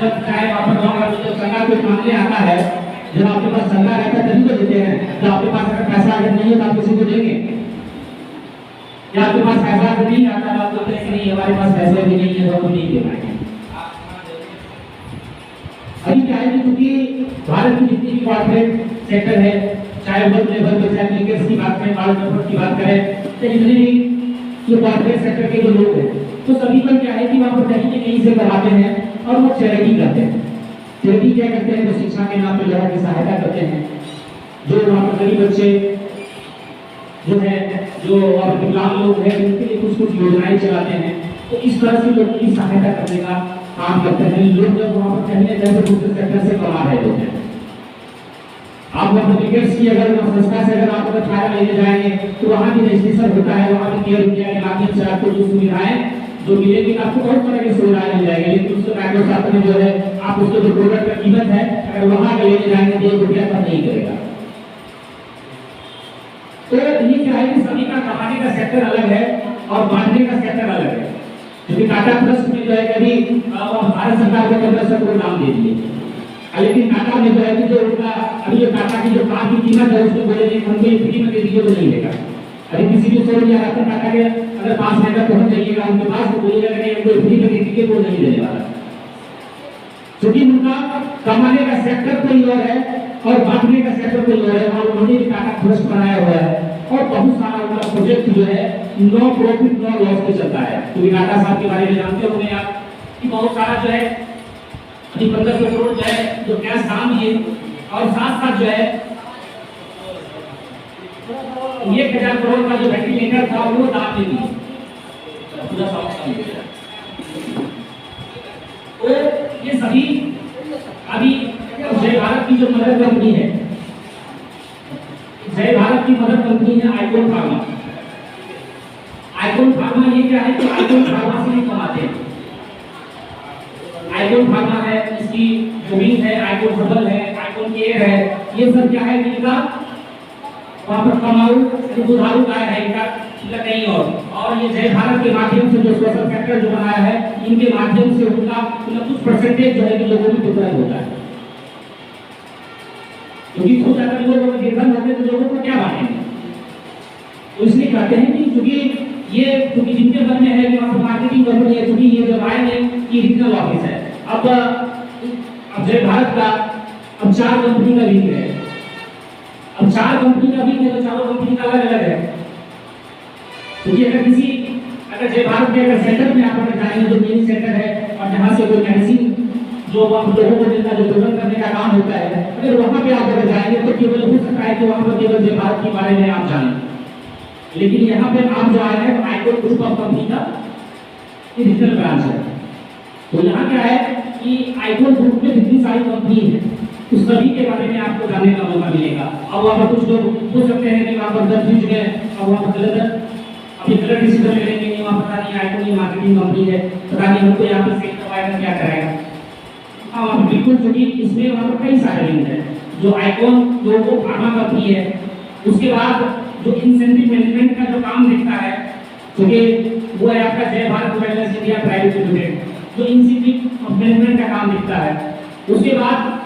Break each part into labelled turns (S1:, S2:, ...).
S1: जब चाहे वहाँ पर गाँव जब सरकार कोई मांगने आता है, जब आपके पास सरकार रहता है तभी तो देते हैं। जब आपके पास अगर पैसा अगर नहीं है तो आप किसी को देंगे? या आपके पास पैसा अगर नहीं आता आप बोलते हैं कि नहीं हमारे पास पैसे भी नहीं है तो हम नहीं दे पाएंगे। अभी क्या है कि क्योंकि भारत की जितनी भी कॉर्पोरेट सेक्टर है, चाहे वर्क लेबर पे चाहे लिंकेज की बात करें, बाल ट्रांसपोर्ट की बात करें, तो जितने भी ये कॉर्पोरेट सेक्टर के जो लोग हैं तो सभी पर क्या है कि वहाँ पर कहीं न कहीं से कराते हैं और वो चैरिटी करते हैं। चैरिटी क्या करते हैं? तो शिक्षा के नाम पे लोगों की सहायता करते हैं, जो वहाँ पर गरीब बच्चे जो है, जो और विकलांग लोग हैं उनके लिए कुछ कुछ योजनाएं चलाते हैं। तो इस तरह से लोगों की सहायता करने का काम करते हैं लोग, जब वहाँ पर कहीं न कहीं दूसरे सेक्टर से कमा रहे होते हैं। आप डुप्लीकेट्स की अगर संस्था से अगर आप अगर फायदा लेने जाएंगे तो वहाँ भी रजिस्ट्रेशन होता है, वहाँ भी केयर इंडिया के माध्यम से आपको जो सुविधाएं जो मिलेगी, आपको बहुत तरह की सुविधाएं मिल जाएगी। लेकिन उसके माइक्रोसॉफ्ट में जो है आप उसको जो प्रोडक्ट का कीमत है अगर वहाँ के लेने जाएंगे तो 1 रुपया कम नहीं करेगा। तो ये क्या है कि सभी का कमाने का सेक्टर अलग है और बांटने का सेक्टर अलग है। क्योंकि टाटा ट्रस्ट में जो है कभी भारत सरकार को 1500 करोड़ नाम दे दिए, लेकिन टाटा में जो है कि जो उनका अभी जो टाटा की जो कार की कीमत है उसको बोले नहीं हमको फ्री में दे दीजिए तो नहीं देगा। अरे किसी भी शोरूम या रास्ते टाटा के अगर 5 मिनट तक पहुंच जाइएगा उनके पास तो बोलिएगा नहीं हमको फ्री में दे दीजिए तो नहीं देने वाला, क्योंकि उनका कमाने का सेक्टर कोई और है और बांटने का सेक्टर कोई और है। और उन्होंने भी टाटा ट्रस्ट बनाया हुआ है और बहुत सारा उनका प्रोजेक्ट जो है नो प्रॉफिट नो लॉस पे चलता है। क्योंकि टाटा साहब के बारे में जानते होंगे आप कि बहुत सारा जो है 1500 करोड़ जो है जो कैश दान दिए और साथ साथ जो है 1000 करोड़ का जो वेंटिलेटर था वो दान दे दिए। तो ये सभी अभी जय भारत की जो मदर कंपनी है, जय भारत की मदर कंपनी है आइकॉन फार्मा। आइकॉन फार्मा ये क्या है कि आइकॉन फार्मा से ही कमाते हैं। आइकॉन फार्मा है, इसकी जो विंग है आइकॉन हर्बल है, आइकॉन केयर है, ये सब क्या है कि इनका वहाँ पर कमाऊ दुधारू गाय है इनका कहीं और ये जय भारत के माध्यम से जो सोशल सेक्टर जो बनाया है इनके माध्यम से उनका कुछ परसेंटेज जो है कि लोगों को वितरण होता है। क्योंकि खुद अगर लोग निर्धन होते तो लोगों को क्या बांटेंगे, तो इसलिए कहते हैं कि क्योंकि ये क्योंकि जिनके मन में है कि वहाँ मार्केटिंग कंपनी है, क्योंकि ये जब आए ये रीजनल ऑफिस है। अब जय भारत का अब 4 कंपनी का विंग है, अब 4 कंपनी का विंग है तो चारों कंपनी का अलग अलग है। क्योंकि अगर जय भारत के अगर सेंटर में आप अगर जाएंगे तो मेन सेंटर है और जहाँ से कोई मेडिसिन जो हम लोगों को जिनका जो डोनेट करने का काम होता है, अगर वहाँ पे आप अगर जाएंगे तो केवल हो सकता है कि वहाँ पर केवल जय भारत के बारे में आप जानें। लेकिन यहाँ पे आप जो आए हैं तो आइकॉन ग्रुप ऑफ कंपनी का रीजनल ब्रांच है। तो यहाँ क्या है कि आइकॉन ग्रुप में जितनी सारी कंपनी है उस सभी के बारे में आपको जानने का मौका मिलेगा। अब वहाँ पर कुछ लोग पूछ सकते हैं कि वहाँ पर 10 चीज है और वहाँ पर गलत अभी गलत डिसीजन ले लेंगे कि वहाँ पता नहीं आइकॉन की मार्केटिंग कंपनी है, पता नहीं हमको यहाँ पर सेल करवाएगा क्या कराएगा। हाँ वहाँ बिल्कुल, क्योंकि इसमें वहाँ पर कई सारे लिंक है। जो आइकॉन जो वो फार्मा कंपनी है, उसके बाद जो इंसेंटिव मैनेजमेंट का जो काम दिखता है क्योंकि वो है आपका जय Bharat wellness India private limited, जो इंसेंटिव मैनेजमेंट का काम दिखता है। उसके बाद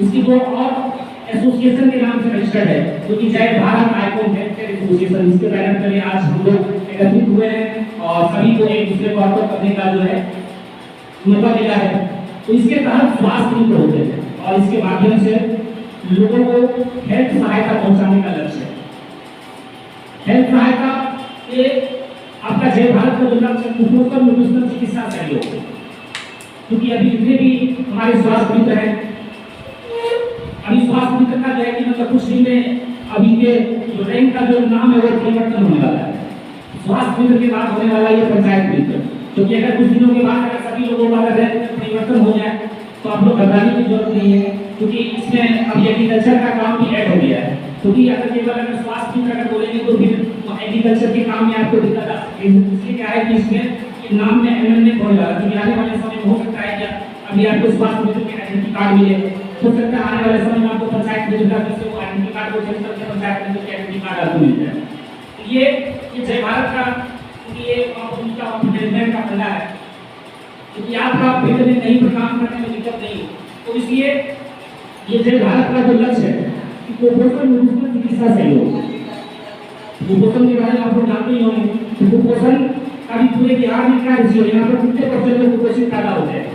S1: इसकी जो और एसोसिएशन के नाम से रजिस्टर्ड है क्योंकि जय भारत आइकॉन हेल्थकेयर एसोसिएशन, इसके बैनर तले आज हम लोग एकत्रित हुए हैं और सभी को एक दूसरे को ऑफर करने का जो है मौका मिला है। तो इसके तहत स्वास्थ्य मित्र होते हैं और इसके माध्यम से लोगों को हेल्थ सहायता पहुंचाने का लक्ष्य है। हेल्थ सहायता ये आपका जय भारत का जो लक्ष्य कुपोषण निरोधक चिकित्सा सहयोग, क्योंकि अभी जितने भी हमारे स्वास्थ्य मित्र हैं, अभी स्वास्थ्य मित्र का जो है कि मतलब कुछ दिन में अभी के जो रैंक का जो नाम है वो परिवर्तन होने वाला है। स्वास्थ्य मित्र के बाद होने वाला ये पंचायत मित्र, क्योंकि अगर कुछ दिनों के बाद अगर सभी लोगों का अगर परिवर्तन हो जाए तो आप लोग घबराने की जरूरत नहीं है, क्योंकि इसमें अब एग्रीकल्चर का काम भी ऐड हो गया है। क्योंकि अगर केवल अगर स्वास्थ्य मित्र अगर बोलेंगे तो फिर एग्रीकल्चर के काम में आपको दिक्कत आ सकती है। इसलिए क्या है कि इसमें नाम में अमेंडमेंट होने वाला है, क्योंकि आने वाले समय में हो सकता है कि अभी आपको स्वास्थ्य मित्र के आइडेंटिटी कार्ड मिले, हो सकता है आने वाले समय में आपको पंचायत मित्र का जैसे वो आइडेंटिटी कार्ड को चेंज करके पंचायत मित्र के आइडेंटिटी कार्ड आपको मिल जाए। ये जय भारत का ये उनका मैनेजमेंट का फंडा है। क्योंकि आपका फील्ड में कहीं पर काम करने में दिक्कत नहीं, तो इसलिए ये जय भारत का जो लक्ष्य है कि कुपोषण मुक्त चिकित्सा सहयोग, कुपोषण के बारे में आप लोग जानते ही होंगे। तो कुपोषण का भी पूरे बिहार में क्या रेशियो है, यहाँ पर कितने परसेंट लोग कुपोषित पैदा होते हैं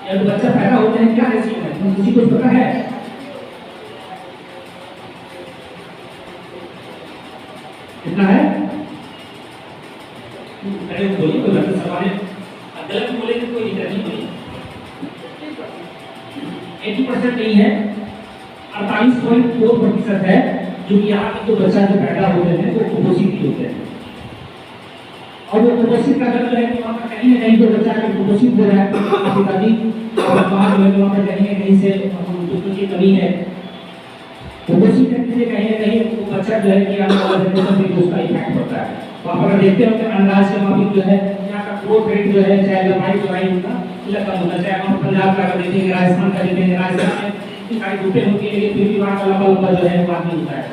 S1: या तो बच्चा पैदा होते हैं, क्या रेशियो है, तो किसी को पता है? कितना है? अरे बोलिए, कोई गलत सवाल है, गलत बोले तो कोई दिक्कत नहीं होगी। 80% नहीं है, 48.4% है जो कि यहाँ के जो बच्चा जो पैदा होते हैं वो कुपोषित ही होते हैं। और वो कुपोषित का दर जो है कि वहाँ पर कहीं ना कहीं जो बच्चा अगर कुपोषित हो रहा है पिताजी और वहाँ जो है वहाँ पर कहीं ना कहीं से दूध की कमी है, कुपोषित करने से कहीं ना कहीं वो बच्चा जो है कि आने वाले जनरेशन पे उसका इफेक्ट पड़ता है। तो आप अगर देखते हो कि अनाज के मामले जो है यहाँ का ग्रोथ रेट जो है चाहे लंबाई चौड़ाई उनका कम होना चाहिए। हम पंजाब का अगर देखेंगे, राजस्थान का देखेंगे, राजस्थान में सारी ग्रुपें होती है लेकिन फिर भी वहाँ का लंबा जो है वो आदमी होता है।